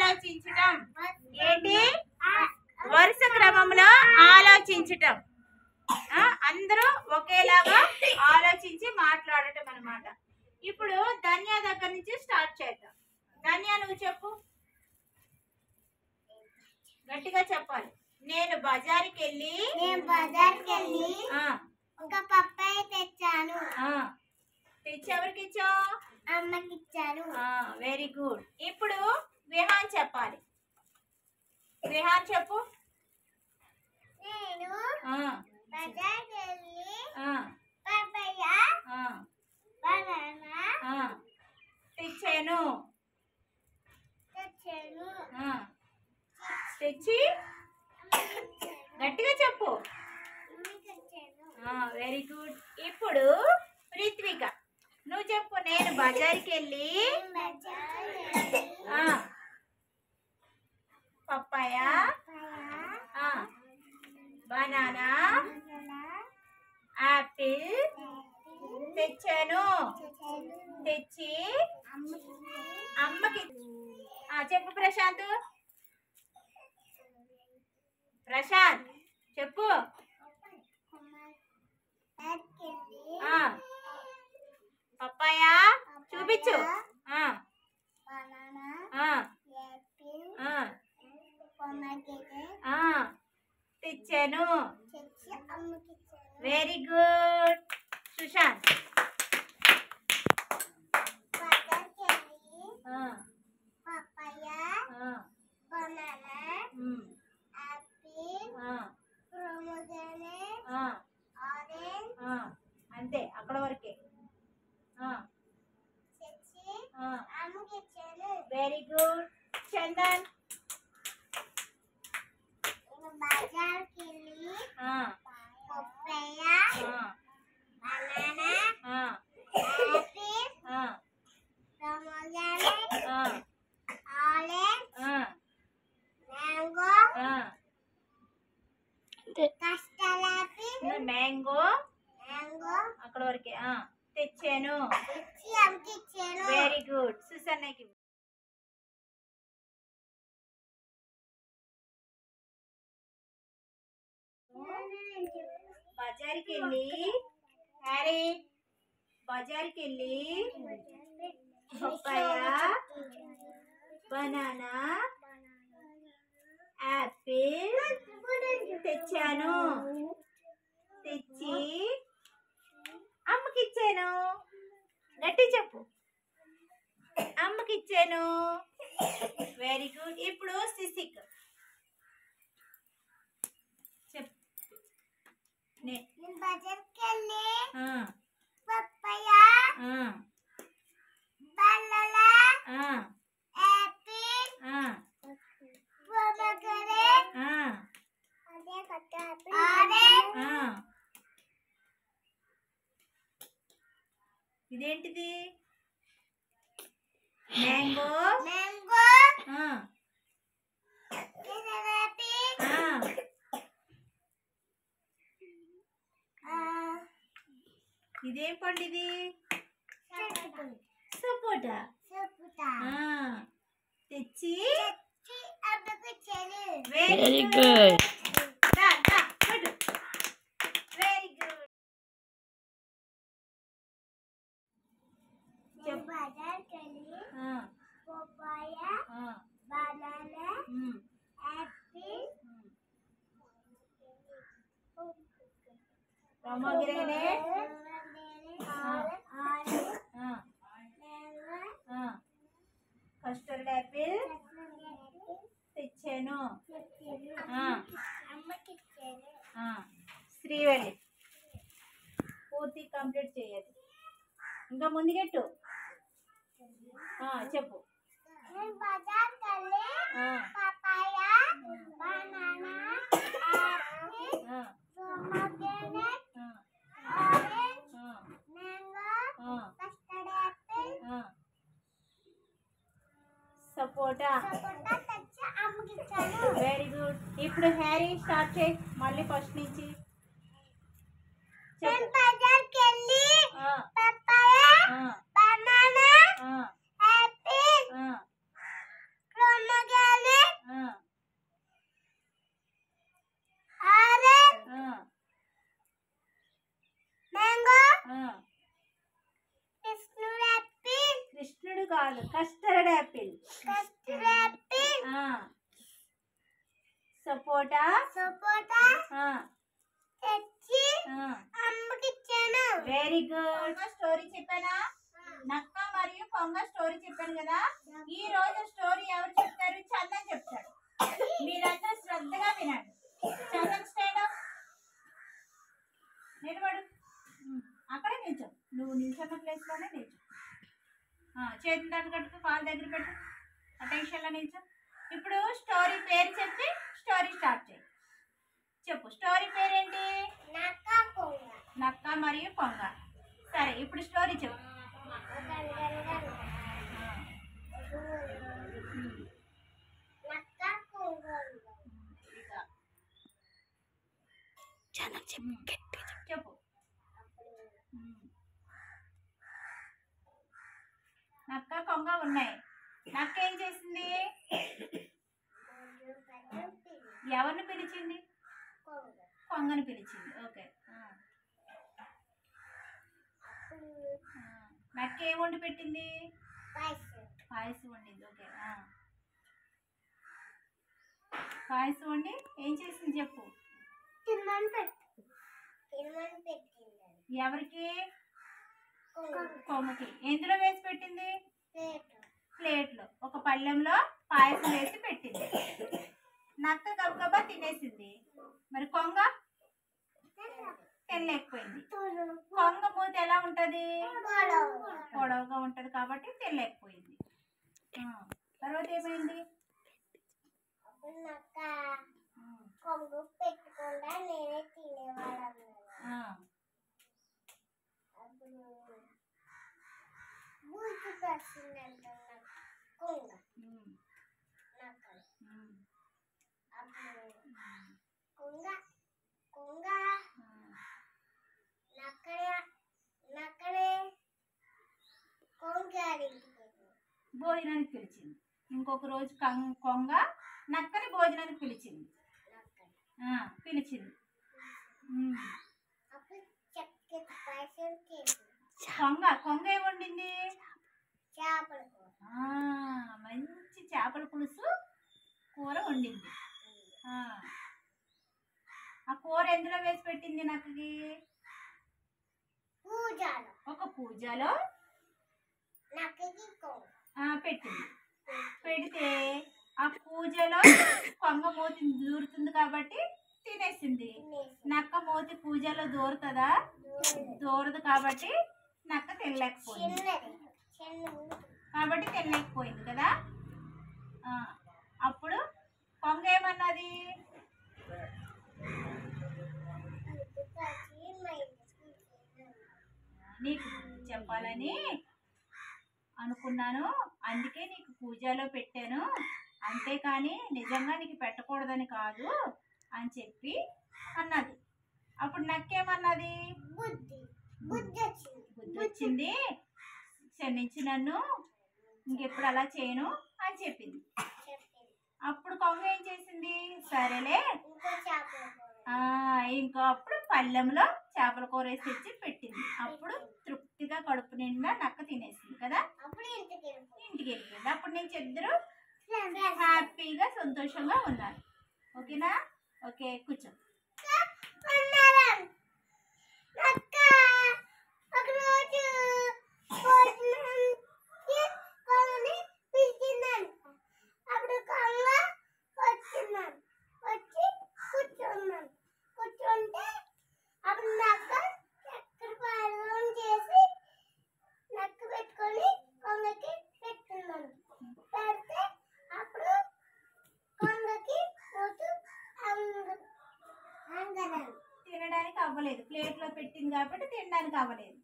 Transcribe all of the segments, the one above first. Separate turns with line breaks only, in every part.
ఆలోచించటం. ఏంటి? వరుస క్రమంలో ఆలోచించటం. అందరూ ఒకేలాగా ఆలోచించి మాట్లాడటం అన్నమాట. ఇప్పుడు ధన్య దగ్గర నుంచి స్టార్ట్ చేద్దాం. ధన్య, నువ్వు చెప్పు, గట్టిగా చెప్పాలి. నేను బజార్కి వెళ్ళి
ఒక పప్పాయ తెచ్చాను.
తెచ్చి ఎవరికి ఇచ్చావు?
అమ్మకి ఇచ్చాను.
Very good. ఇప్పుడు విహాన్ చెప్పాలి. విహాన్ చెప్పు.
నేను బజార్కి వెళ్ళి పప్పాయ బనానా
తెచ్చాను. తెచ్చి గట్టిగా చెప్పు. Very good. ఇప్పుడు రిత్విక, నువ్వు చెప్పు. నేను బజార్కి వెళ్ళి పప్పాయ బనానా యాపిల్ తెచ్చాను. తెచ్చి అమ్మకి. చెప్పు ప్రశాంత్. ప్రశాంత్ చెప్పు. పప్పాయ చూపించు. తెచ్చాను. Very good. Sushant.
Papaya banana apple pomegranate orange.
అంతే, అక్కడ వరకే. Very good. చందన్.
బజార్కి వెళ్ళి papaya banana apple pomegranate orange mango custard apple
mango అక్కడ వరకే తెచ్చాను. Very good. సుసన్నకి. బజార్కి వెళ్ళి హ్యారీ బజార్కి వెళ్ళి పప్పాయ బనానా యాపిల్ తెచ్చాను. తెచ్చి అమ్మకి ఇచ్చాను. గట్టి చెప్పు. అమ్మకి ఇచ్చాను. Very good. ఇప్పుడు సిసిక్ చెప్పు.
నేను బజార్కి వెళ్ళి papaya banana apple pomegranate orange.
ఇదేంటిది? మ్యాంగో ఇదేం పండు? ఇది సపోటా. తెచ్చి వెరీ గుడ్. Very good.
బజార్కి వెళ్ళి papaya banana apple
pomegranate custard Apple తెచ్చాను. శ్రీవల్లి పూర్తి కంప్లీట్ చేయాలి. ఇంకా ముందుకెట్టు. చెప్పు.
నేను బజార్కి వెళ్ళి papaya banana apple pomegranate orange mango custard apple
sapota
తెచ్చి అమ్మకి ఇచ్చాను.
Very good. ఇప్పుడు హ్యారీ స్టార్ట్ చేయి మళ్ళీ ఫస్ట్ నుంచి.
నేను బజార్కి వెళ్ళి పప్పాయ బనానా యాపిల్ పొమోగ్రానేట్
కాదు, custard apple.
Custard apple.
Sapota
తెచ్చి అమ్మకి ఇచ్చాను.
Very good. స్టోరీ చెప్పానా? నక్క మరియు కొంగ స్టోరీ చెప్పాను కదా. ఈ రోజు స్టోరీ ఎవరు చెప్తారు? చందన్ చెప్తాడు. మీరంతా శ్రద్ధగా వినండి. Chandan stand up. నిలబడు. అక్కడే నిల్చో. నువ్వు నిల్చున్న ప్లేస్ లోనే నిల్చో. చేతులు దగ్గర కట్టుకో, కాలు దగ్గర పెట్టు. అటెన్షన్లో నిల్చో. ఇప్పుడు స్టోరీ పేరు చెప్పి స్టోరీ స్టార్ట్ చేయి. చెప్పు, స్టోరీ పేరేంటి? నక్క మరియు కొంగ. సరే, ఇప్పుడు స్టోరీ చెప్పు. చెప్పు. నక్క కొంగ ఉన్నాయి. నక్క ఏం చేసింది? ఎవరిని పిలిచింది? కొంగని పిలిచింది. ఓకే. నక్క ఏం వండి పెట్టింది? పాయసం వండింది. ఓకే. పాయసం వండి ఏం చేసింది చెప్పు. ఎవరికి? కొంగకి. ఎందులో వేసి పెట్టింది? ప్లేట్లో. ఒక పళ్ళెంలో పాయసం వేసి పెట్టింది. నక్క గబగబా తినేసింది. మరి కొంగ తినలేకపోయింది. కొంగ మూతి ఎలా ఉంటది? పొడవుగా ఉంటది కాబట్టి తినలేకపోయింది. తర్వాత ఏమైంది?
కొంగు పెట్టకుండా నేనే తినేవాళ్ళం. అప్పుడు బూజు పడుతుందంట కొంగ. కొంగ కొంగ నక్కడే
భోజనానికి పిలిచింది. ఇంకొక రోజు కొంగ నక్కని భోజనానికి పిలిచింది. కొంగ ఏమండింది? మంచి చేపల పులుసు కూర వండింది. ఆ కూర ఎందులో వేసి పెట్టింది నక్కకి? ఒక పూజలో పెట్టింది. పెడితే ఆ పూజలో కొంగ మూతి దూరుతుంది కాబట్టి తినేసింది. నక్క మూతి పూజలో దూరుతుందా? దూరదు కాబట్టి నక్క తినలేకపోయింది. కదా. అప్పుడు కొంగ ఏమన్నది? నీకు చెప్పాలని అనుకున్నాను, అందుకే నీకు పూజలో పెట్టాను, అంతేకాని నిజంగా నీకు పెట్టకూడదని కాదు అని చెప్పి అన్నది. అప్పుడు నక్కేమన్నది? బుద్ధి వచ్చింది, క్షమించి నన్ను, ఇంకెప్పుడు అలా చేయను అని చెప్పింది. అప్పుడు కొంగ ఏం చేసింది? సరేలే, ఇంకా అప్పుడు పళ్ళెంలో చేపల కూర వేసి తెచ్చి పెట్టింది. అప్పుడు తృప్తిగా కడుపు నిండా నక్క తినేసింది కదా. ఇంటికి వెళ్ళిపోయింది. అప్పుడు నుంచి ఇద్దరు హ్యాపీగా సంతోషంగా ఉన్నారు. ఓకేనా? ఓకే, కూర్చో. తినడానికి అవ్వలేదు, ప్లేట్లో పెట్టింది కాబట్టి తినడానికి అవ్వలేదు.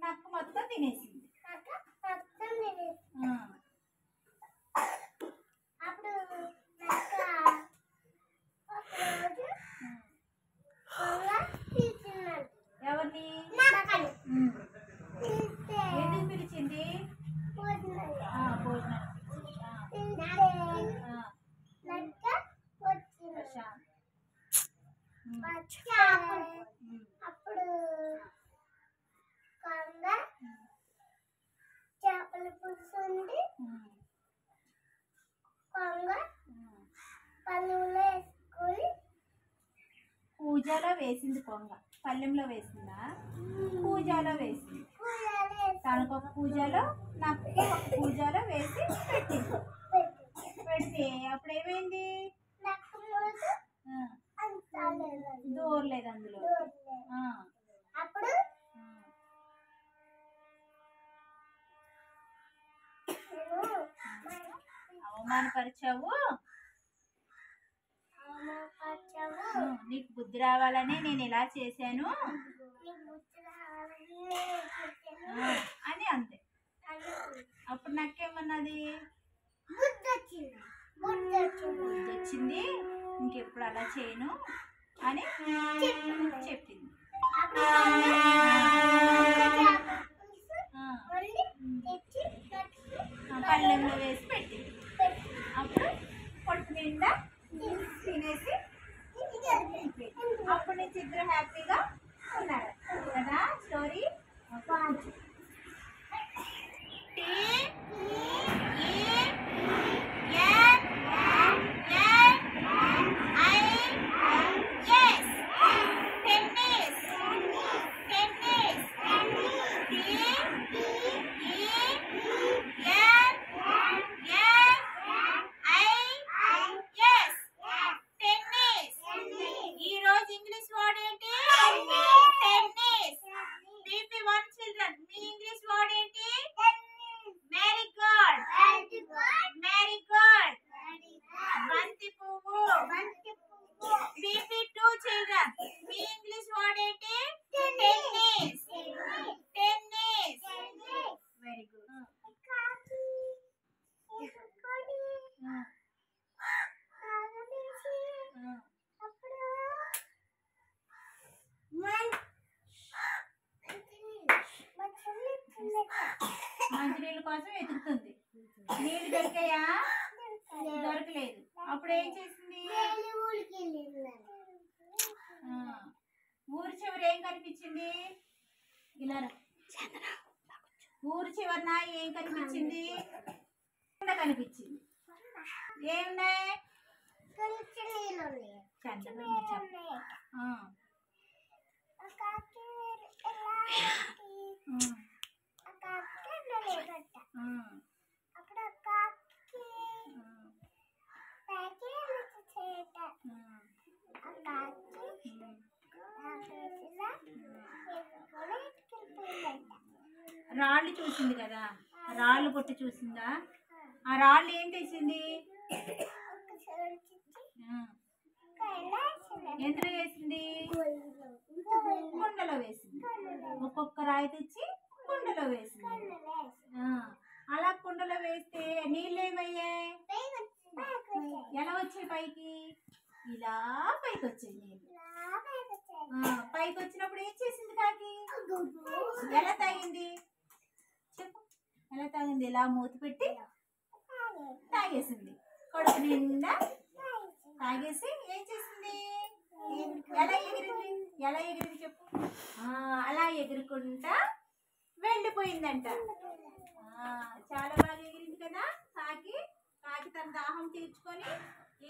నక్క మొత్తం తినేసింది. ఎవరిని? ఎందుకు పిలిచింది? భోజనం.
అప్పుడు కొంగ చేపల
పూజలో వేసింది కొంగ. పళ్ళెంలో వేసిందా? పూజలో వేసింది. తనకు ఒక పూజలో నాకు ఒక పూజలో వేసి పెట్టింది. పెడితే అప్పుడు ఏమైంది? దూరలేదు అందులో.
అప్పుడు
అవమానపరిచావు. నీకు బుద్ధి రావాలని నేను ఇలా చేశాను అని అంతే. అప్పుడు నాకేమన్నది? బుద్ధి వచ్చింది, ఇంకెప్పుడు అలా చేయను అని చెప్పింది. పళ్ళెంలో వేసి పెట్టింది. అప్పుడు పొట్టు నిండా తినేసి అప్పటి నుంచి ఇద్దరు హ్యాపీగా ఉన్నారు కదా. స్టోరీ మంచినీళ్ళ కోసం వెతుకుతుంది. నీళ్ళు దొరికాయా? దొరకలేదు. అప్పుడు ఏం చేసింది? ఊరి చివరి ఏం కనిపించింది? ఇలా ఊరి చివరన ఏం కనిపించింది? కనిపించింది. ఏమున్నాయి? రాళ్ళు చూసింది కదా, రాళ్ళు పొట్టి చూసిందా? ఆ రాళ్ళు ఏం తెచ్చింది? ఎందులో వేసింది? కుండలో వేసింది. ఒక్కొక్క రాయి తెచ్చి కుండలో వేసింది. అలా కుండలో వేస్తే నీళ్ళు ఏమయ్యాయి? ఎలా వచ్చాయి పైకి? ఇలా పైకి వచ్చాయి నీళ్ళు. పైకి వచ్చినప్పుడు ఏం చేసింది కాకి? ఎలా తాగింది చెప్పు? ఎలా తాగింది? ఇలా మూత పెట్టి తాగేసింది. కడుపు నిండా తాగేసి ఏం చేసింది? ఎలా ఎగిరింది? ఎలా ఎగిరింది చెప్పు? అలా ఎగురుకుంటా వెళ్ళిపోయిందంట. చాలా బాగా ఎగిరింది కదా కాకి. కాకి తన దాహం తీర్చుకొని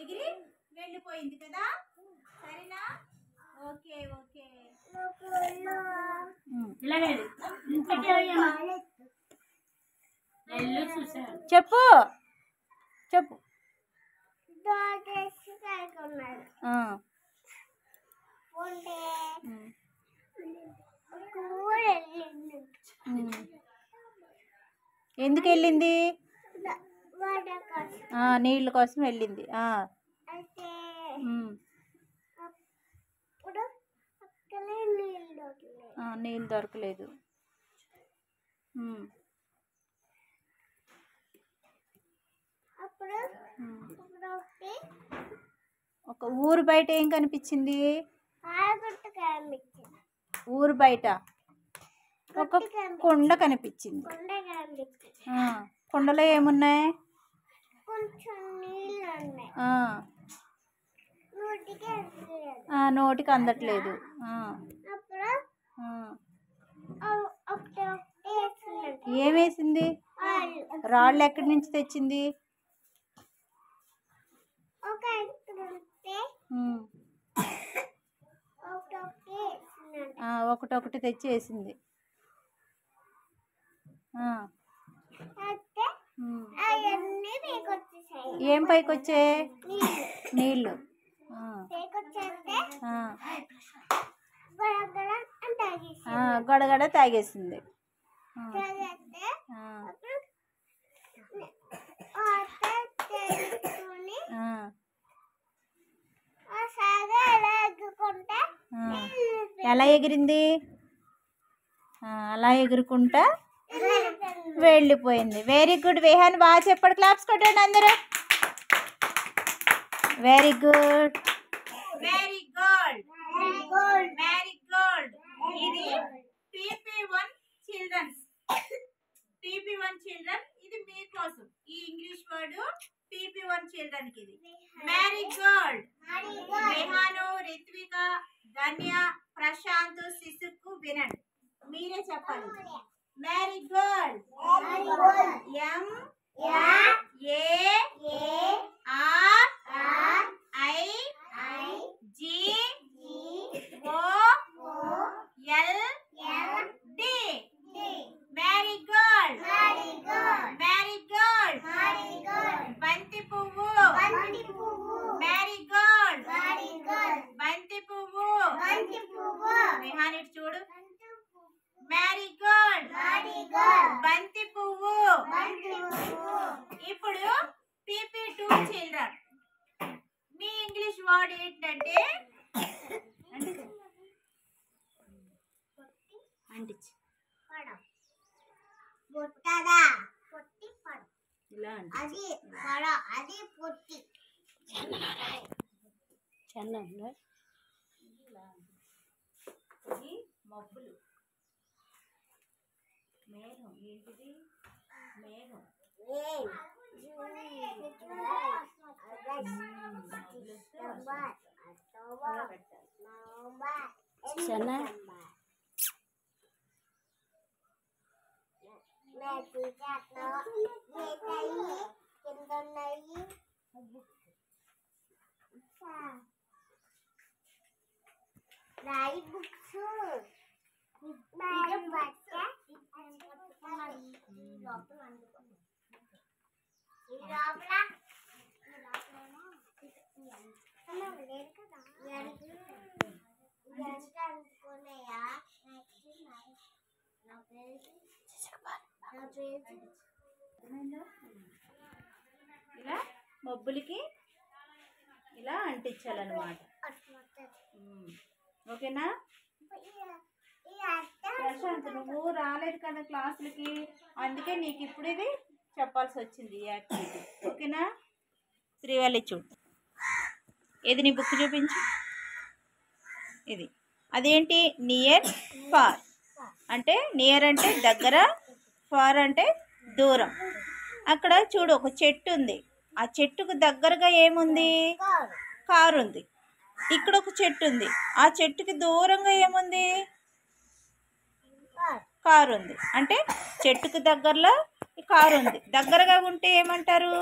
ఎగిరి వెళ్ళిపోయింది కదా. సరేనా? Okay okay. చెప్పు చెప్పు. ఎందుకు వెళ్ళింది? నీళ్ళ కోసం వెళ్ళింది. నీళ్ళు దొరకలేదు. ఒక ఊరు బయట ఏం కనిపించింది? ఊరు బయట ఒక కుండ కనిపించింది. కుండలో ఏమున్నాయి? నోటికి అందట్లేదు. ఏమేసింది? రాళ్ళు ఎక్కడి నుంచి తెచ్చింది? ఒకటొకటి తెచ్చి వేసింది. ఏం పైకి వచ్చే నీళ్ళు గడగడ తాగేసింది. ఎలా ఎగిరింది? అలా ఎగురుకుంటా వెళ్ళిపోయింది. వెరీ గుడ్ విహాన్, బాగా చెప్పాడు. క్లాప్స్ కొట్టండి అందరూ. Very good, very good, very good. ఇది PP1 చిల్డ్రన్స్, PP1 చిల్డ్రన్. ఇది మీకోసం ఈ ఇంగ్లీష్ వర్డ్ PP1 చిల్డ్రన్ కి. ఇది వెరీ గుడ్. విహాను, రిత్విక, ధన్య, ప్రశాంత్, శిశుకు వినండి, మీరే చెప్పాలి. Very good. MARIGOLD. Very good, very good. బంతి పువ్వు. Very good. బంతి పువ్వు. విహాన్ ఇటు చూడు. Very good. బంతి పువ్వు. ఇప్పుడు PP2 చిల్డ్రన్. మీ ఇంగ్లీష్ వర్డ్ ఏంటంటే అంటించి ఇలా ఇది మబ్బులు. మేఘం. ఏంటిది? మేఘం. ఇలా మబ్బులకి ఇలా అంటించాలన్నమాట. ఓకేనా? ప్రశాంత్, నువ్వు రాలేదు కదా క్లాసులకి, అందుకే నీకు ఇప్పుడు ఇది చెప్పాల్సి వచ్చింది ఈ యాక్టివిటీ. ఓకేనా? శ్రీవల్లి చూడు, ఏది నీ బుక్ చూపించు. ఇది అదేంటి? Near, far. అంటే నియర్ అంటే దగ్గర, ఫార్ అంటే దూరం. అక్కడ చూడు ఒక చెట్టు ఉంది, ఆ చెట్టుకు దగ్గరగా ఏముంది? కారు ఉంది. ఇక్కడ ఒక చెట్టు ఉంది, ఆ చెట్టుకి దూరంగా ఏముంది? కారు ఉంది. అంటే చెట్టుకు దగ్గరలో కారు ఉంది. దగ్గరగా ఉంటే ఏమంటారు?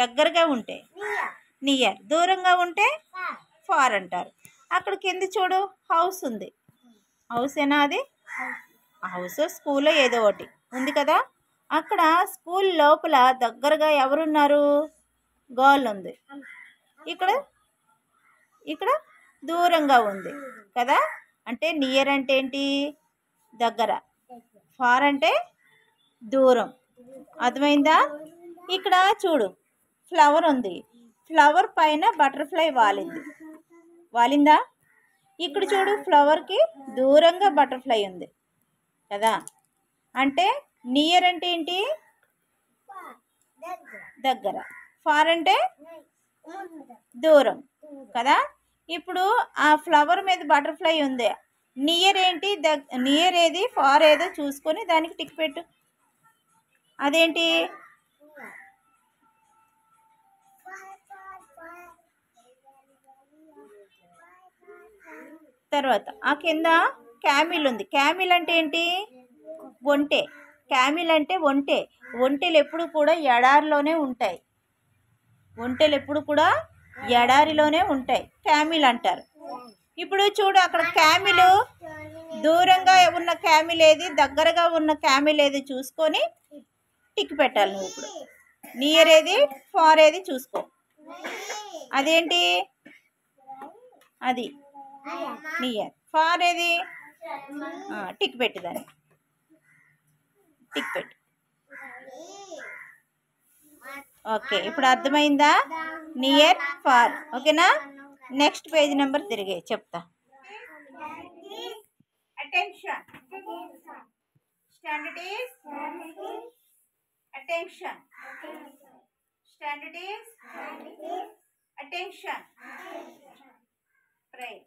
దగ్గరగా ఉంటే నియర్, దూరంగా ఉంటే ఫార్ అంటారు. అక్కడ కింద చూడు హౌస్ ఉంది. హౌస్ ఏనా అది? హౌస్ స్కూల్లో ఏదో ఒకటి ఉంది కదా. అక్కడ స్కూల్ లోపల దగ్గరగా ఎవరున్నారు? గర్ల్ ఉంది. ఇక్కడ ఇక్కడ దూరంగా ఉంది కదా. అంటే నియర్ అంటే ఏంటి? దగ్గర, ఫార్ అంటే దూరం. అర్థమైందా? ఇక్కడ చూడు ఫ్లవర్ ఉంది, ఫ్లవర్ పైన బటర్ఫ్లై వాలింది. వాలిందా? ఇక్కడ చూడు ఫ్లవర్కి దూరంగా బటర్ఫ్లై ఉంది కదా. అంటే నియర్ అంటే ఏంటి? దగ్గర, ఫార్ అంటే దూరం కదా. ఇప్పుడు ఆ ఫ్లవర్ మీద బటర్ఫ్లై ఉంది. నియర్ ఏంటి? నియర్ ఏది, ఫార్ ఏదో చూసుకొని దానికి టిక్ పెట్టు. అదేంటి? తర్వాత ఆ కింద క్యామిల్ ఉంది. క్యామిల్ అంటే ఏంటి? ఒంటె. క్యామిల్ అంటే ఒంటె. ఒంటెలు ఎప్పుడు కూడా ఎడారిలోనే ఉంటాయి. ఒంటెలు ఎప్పుడు కూడా ఎడారిలోనే ఉంటాయి, క్యామిల్ అంటారు. ఇప్పుడు చూడు అక్కడ క్యామిల్ దూరంగా ఉన్న క్యామిల్ ఏది, దగ్గరగా ఉన్న క్యామిల్ ఏది చూసుకొని టిక్ పెట్టాలి నువ్వు. ఇప్పుడు నియర్ ఏది, ఫార్ ఏది చూసుకో. అదేంటి, అది నియర్. ఫార్ ఏది, టిక్ పెట్టు, దాన్ని టిక్ పెట్టు. ఓకే, ఇప్పుడు అర్థమైందా? Near, far. ఓకేనా? నెక్స్ట్ పేజ్ నెంబర్ తిరిగే చెప్తా. Attention. Standard is attention. Standard is attention. Right.